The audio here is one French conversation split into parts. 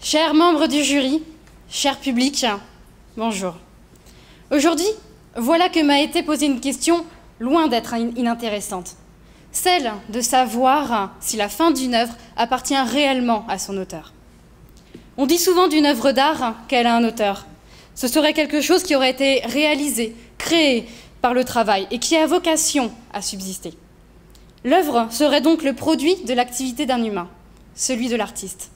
Chers membres du jury, cher public, bonjour. Aujourd'hui, voilà que m'a été posée une question loin d'être inintéressante. Celle de savoir si la fin d'une œuvre appartient réellement à son auteur. On dit souvent d'une œuvre d'art qu'elle a un auteur. Ce serait quelque chose qui aurait été réalisé, créé par le travail et qui a vocation à subsister. L'œuvre serait donc le produit de l'activité d'un humain, celui de l'artiste.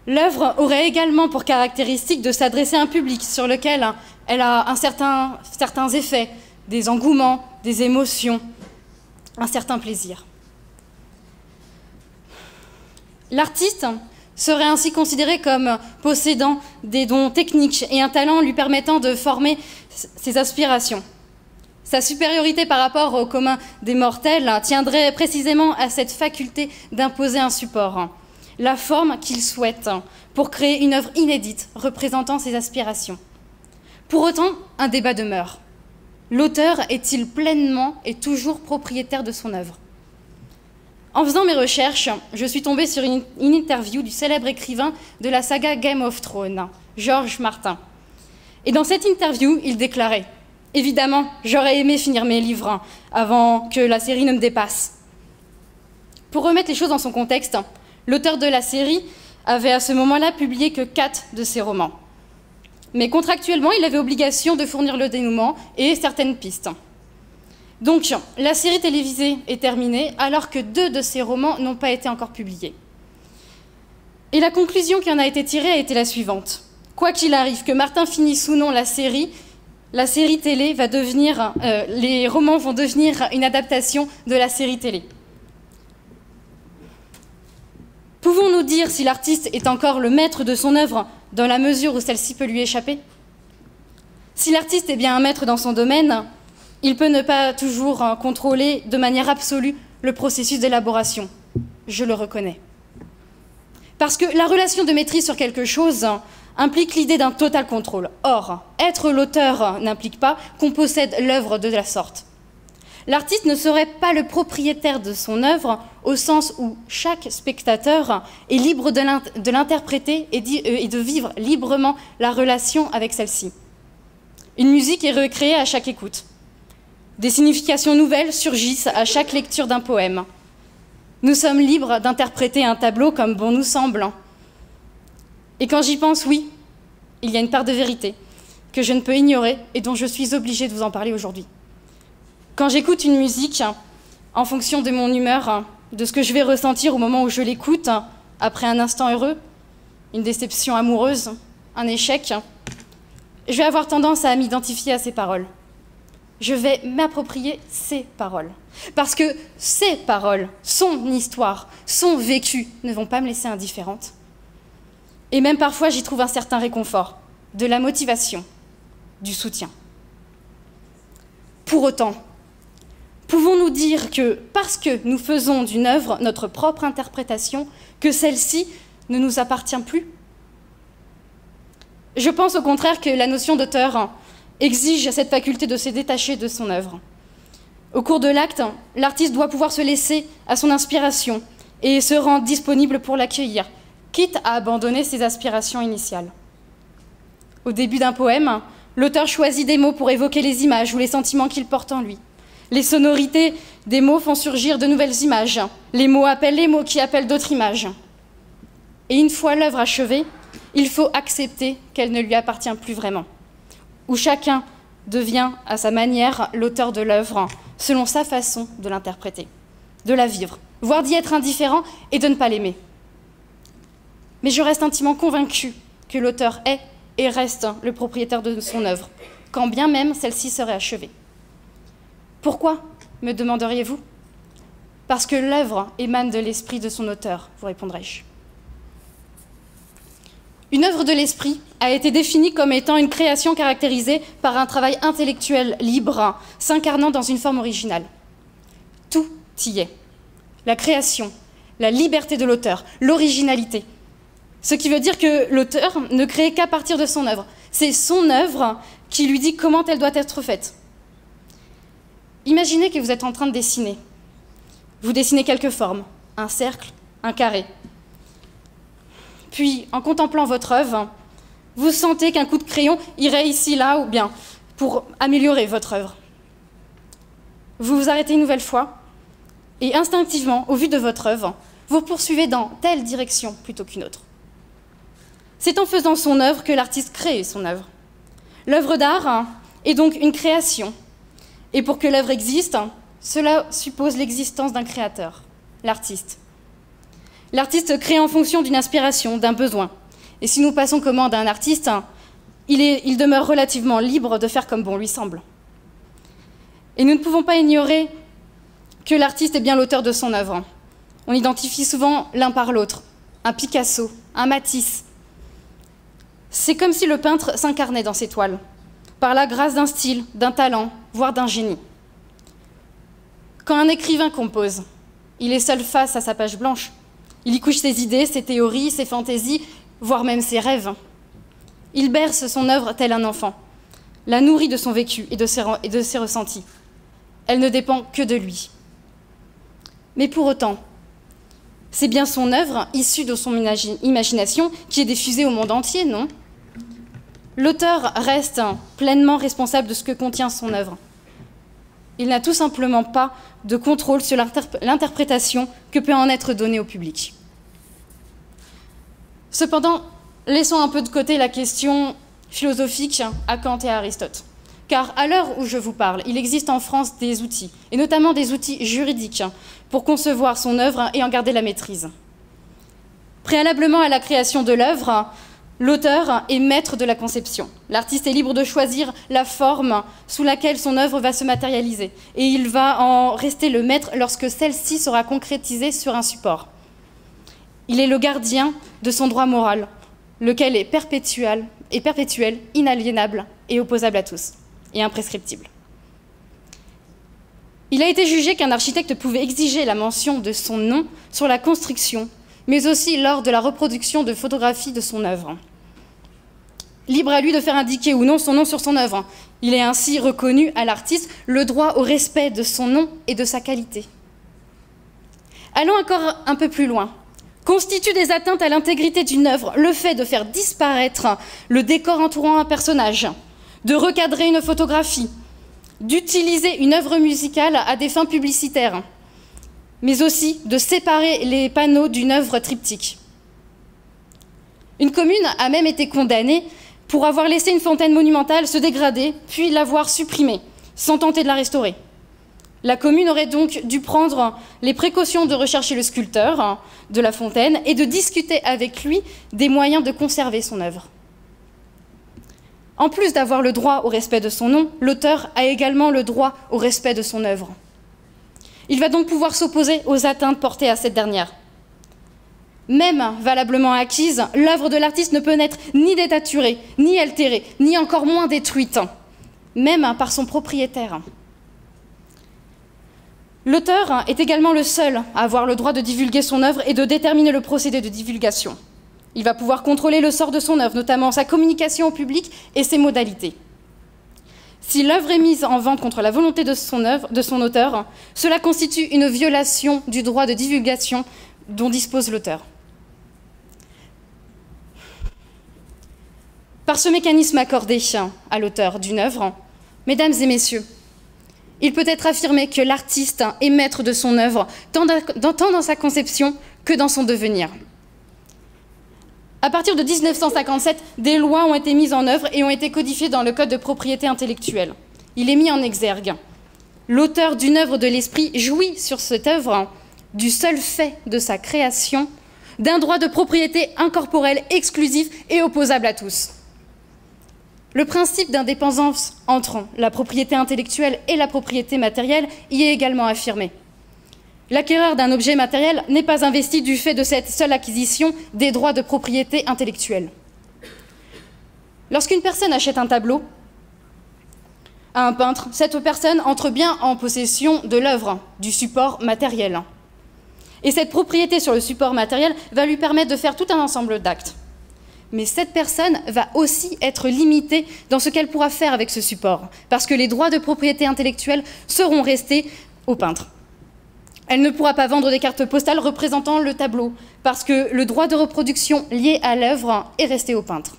L'œuvre aurait également pour caractéristique de s'adresser à un public sur lequel elle a certains effets, des engouements, des émotions, un certain plaisir. L'artiste serait ainsi considéré comme possédant des dons techniques et un talent lui permettant de former ses aspirations. Sa supériorité par rapport au commun des mortels tiendrait précisément à cette faculté d'imposer un support, la forme qu'il souhaite, pour créer une œuvre inédite représentant ses aspirations. Pour autant, un débat demeure. L'auteur est-il pleinement et toujours propriétaire de son œuvre ? En faisant mes recherches, je suis tombée sur une interview du célèbre écrivain de la saga Game of Thrones, George Martin. Et dans cette interview, il déclarait « Évidemment, j'aurais aimé finir mes livres avant que la série ne me dépasse. » Pour remettre les choses dans son contexte, l'auteur de la série avait à ce moment-là publié que 4 de ses romans. Mais contractuellement, il avait obligation de fournir le dénouement et certaines pistes. Donc, la série télévisée est terminée alors que 2 de ses romans n'ont pas été encore publiés. Et la conclusion qui en a été tirée a été la suivante. Quoi qu'il arrive, que Martin finisse ou non la série télé va devenir, les romans vont devenir une adaptation de la série télé. Pouvons-nous dire si l'artiste est encore le maître de son œuvre dans la mesure où celle-ci peut lui échapper? Si l'artiste est bien un maître dans son domaine, il peut ne pas toujours contrôler de manière absolue le processus d'élaboration. Je le reconnais. Parce que la relation de maîtrise sur quelque chose implique l'idée d'un total contrôle. Or, être l'auteur n'implique pas qu'on possède l'œuvre de la sorte. L'artiste ne serait pas le propriétaire de son œuvre au sens où chaque spectateur est libre de l'interpréter et de vivre librement la relation avec celle-ci. Une musique est recréée à chaque écoute. Des significations nouvelles surgissent à chaque lecture d'un poème. Nous sommes libres d'interpréter un tableau comme bon nous semble. Et quand j'y pense, oui, il y a une part de vérité que je ne peux ignorer et dont je suis obligée de vous en parler aujourd'hui. Quand j'écoute une musique, en fonction de mon humeur, de ce que je vais ressentir au moment où je l'écoute, après un instant heureux, une déception amoureuse, un échec, je vais avoir tendance à m'identifier à ces paroles. Je vais m'approprier ces paroles. Parce que ces paroles, son histoire, son vécu ne vont pas me laisser indifférente. Et même parfois, j'y trouve un certain réconfort, de la motivation, du soutien. Pour autant, pouvons-nous dire que, parce que nous faisons d'une œuvre notre propre interprétation, que celle-ci ne nous appartient plus? Je pense au contraire que la notion d'auteur exige cette faculté de se détacher de son œuvre. Au cours de l'acte, l'artiste doit pouvoir se laisser à son inspiration et se rendre disponible pour l'accueillir, quitte à abandonner ses aspirations initiales. Au début d'un poème, l'auteur choisit des mots pour évoquer les images ou les sentiments qu'il porte en lui. Les sonorités des mots font surgir de nouvelles images. Les mots appellent les mots qui appellent d'autres images. Et une fois l'œuvre achevée, il faut accepter qu'elle ne lui appartient plus vraiment, où chacun devient à sa manière l'auteur de l'œuvre, selon sa façon de l'interpréter, de la vivre, voire d'y être indifférent et de ne pas l'aimer. Mais je reste intimement convaincue que l'auteur est et reste le propriétaire de son œuvre, quand bien même celle-ci serait achevée. Pourquoi, me demanderiez-vous? Parce que l'œuvre émane de l'esprit de son auteur, vous répondrai-je. Une œuvre de l'esprit a été définie comme étant une création caractérisée par un travail intellectuel libre, s'incarnant dans une forme originale. Tout y est. La création, la liberté de l'auteur, l'originalité. Ce qui veut dire que l'auteur ne crée qu'à partir de son œuvre. C'est son œuvre qui lui dit comment elle doit être faite. Imaginez que vous êtes en train de dessiner. Vous dessinez quelques formes, un cercle, un carré. puis en contemplant votre œuvre, vous sentez qu'un coup de crayon irait ici, là, ou bien pour améliorer votre œuvre. Vous vous arrêtez une nouvelle fois, et instinctivement, au vu de votre œuvre, vous poursuivez dans telle direction plutôt qu'une autre. C'est en faisant son œuvre que l'artiste crée son œuvre. L'œuvre d'art est donc une création. Et pour que l'œuvre existe, cela suppose l'existence d'un créateur, l'artiste. L'artiste crée en fonction d'une inspiration, d'un besoin. Et si nous passons commande à un artiste, il demeure relativement libre de faire comme bon lui semble. Et nous ne pouvons pas ignorer que l'artiste est bien l'auteur de son œuvre. On identifie souvent l'un par l'autre, un Picasso, un Matisse. C'est comme si le peintre s'incarnait dans ses toiles, par la grâce d'un style, d'un talent, voire d'un génie. Quand un écrivain compose, il est seul face à sa page blanche. Il y couche ses idées, ses théories, ses fantaisies, voire même ses rêves. Il berce son œuvre tel un enfant, la nourrit de son vécu et de ses ressentis. Elle ne dépend que de lui. Mais pour autant, c'est bien son œuvre, issue de son imagination, qui est diffusée au monde entier, non? L'auteur reste pleinement responsable de ce que contient son œuvre. Il n'a tout simplement pas de contrôle sur l'interprétation que peut en être donnée au public. Cependant, laissons un peu de côté la question philosophique à Kant et à Aristote. Car à l'heure où je vous parle, il existe en France des outils, et notamment des outils juridiques, pour concevoir son œuvre et en garder la maîtrise. Préalablement à la création de l'œuvre, l'auteur est maître de la conception. L'artiste est libre de choisir la forme sous laquelle son œuvre va se matérialiser, et il va en rester le maître lorsque celle-ci sera concrétisée sur un support. Il est le gardien de son droit moral, lequel est perpétuel, inaliénable et opposable à tous, et imprescriptible. Il a été jugé qu'un architecte pouvait exiger la mention de son nom sur la construction, mais aussi lors de la reproduction de photographies de son œuvre. Libre à lui de faire indiquer ou non son nom sur son œuvre. Il est ainsi reconnu à l'artiste le droit au respect de son nom et de sa qualité. Allons encore un peu plus loin. Constitue des atteintes à l'intégrité d'une œuvre le fait de faire disparaître le décor entourant un personnage, de recadrer une photographie, d'utiliser une œuvre musicale à des fins publicitaires, mais aussi de séparer les panneaux d'une œuvre triptyque. Une commune a même été condamnée pour avoir laissé une fontaine monumentale se dégrader, puis l'avoir supprimée, sans tenter de la restaurer. La commune aurait donc dû prendre les précautions de rechercher le sculpteur de la fontaine et de discuter avec lui des moyens de conserver son œuvre. En plus d'avoir le droit au respect de son nom, l'auteur a également le droit au respect de son œuvre. Il va donc pouvoir s'opposer aux atteintes portées à cette dernière. Même valablement acquise, l'œuvre de l'artiste ne peut n'être ni dénaturée, ni altérée, ni encore moins détruite, même par son propriétaire. L'auteur est également le seul à avoir le droit de divulguer son œuvre et de déterminer le procédé de divulgation. Il va pouvoir contrôler le sort de son œuvre, notamment sa communication au public et ses modalités. Si l'œuvre est mise en vente contre la volonté de son auteur, cela constitue une violation du droit de divulgation dont dispose l'auteur. Par ce mécanisme accordé à l'auteur d'une œuvre, mesdames et messieurs, il peut être affirmé que l'artiste est maître de son œuvre, tant dans sa conception que dans son devenir. À partir de 1957, des lois ont été mises en œuvre et ont été codifiées dans le Code de propriété intellectuelle. Il est mis en exergue. L'auteur d'une œuvre de l'esprit jouit sur cette œuvre, du seul fait de sa création, d'un droit de propriété incorporel exclusif et opposable à tous. Le principe d'indépendance entre la propriété intellectuelle et la propriété matérielle y est également affirmé. L'acquéreur d'un objet matériel n'est pas investi du fait de cette seule acquisition des droits de propriété intellectuelle. Lorsqu'une personne achète un tableau à un peintre, cette personne entre bien en possession de l'œuvre, du support matériel. Et cette propriété sur le support matériel va lui permettre de faire tout un ensemble d'actes. Mais cette personne va aussi être limitée dans ce qu'elle pourra faire avec ce support, parce que les droits de propriété intellectuelle seront restés au peintre. Elle ne pourra pas vendre des cartes postales représentant le tableau, parce que le droit de reproduction lié à l'œuvre est resté au peintre.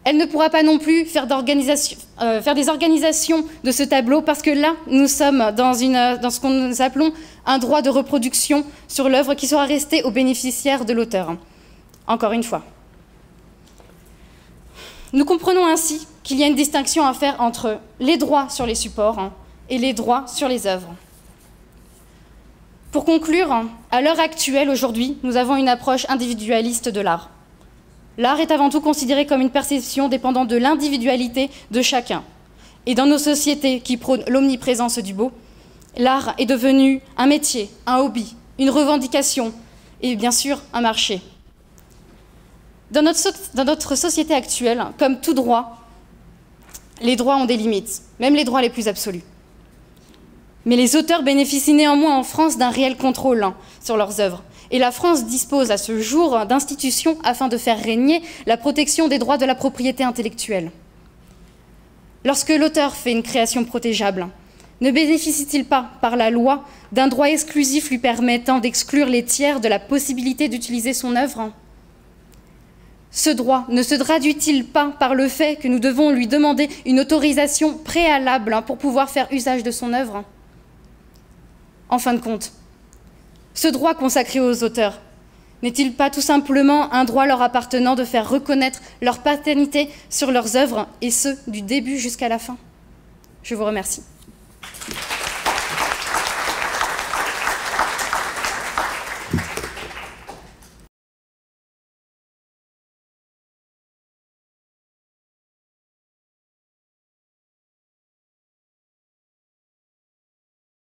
Elle ne pourra pas non plus faire des organisations de ce tableau, parce que là, nous sommes dans ce que nous appelons un droit de reproduction sur l'œuvre qui sera resté aux bénéficiaires de l'auteur. Encore une fois. Nous comprenons ainsi qu'il y a une distinction à faire entre les droits sur les supports et les droits sur les œuvres. Pour conclure, à l'heure actuelle, aujourd'hui, nous avons une approche individualiste de l'art. L'art est avant tout considéré comme une perception dépendant de l'individualité de chacun. Et dans nos sociétés qui prônent l'omniprésence du beau, l'art est devenu un métier, un hobby, une revendication et bien sûr un marché. Dans notre société actuelle, comme tout droit, les droits ont des limites, même les droits les plus absolus. Mais les auteurs bénéficient néanmoins en France d'un réel contrôle sur leurs œuvres. Et la France dispose à ce jour d'institutions afin de faire régner la protection des droits de la propriété intellectuelle. Lorsque l'auteur fait une création protégeable, ne bénéficie-t-il pas, par la loi, d'un droit exclusif lui permettant d'exclure les tiers de la possibilité d'utiliser son œuvre ? Ce droit ne se traduit-il pas par le fait que nous devons lui demander une autorisation préalable pour pouvoir faire usage de son œuvre ? En fin de compte, ce droit consacré aux auteurs n'est-il pas tout simplement un droit leur appartenant de faire reconnaître leur paternité sur leurs œuvres, et ce, du début jusqu'à la fin ? Je vous remercie.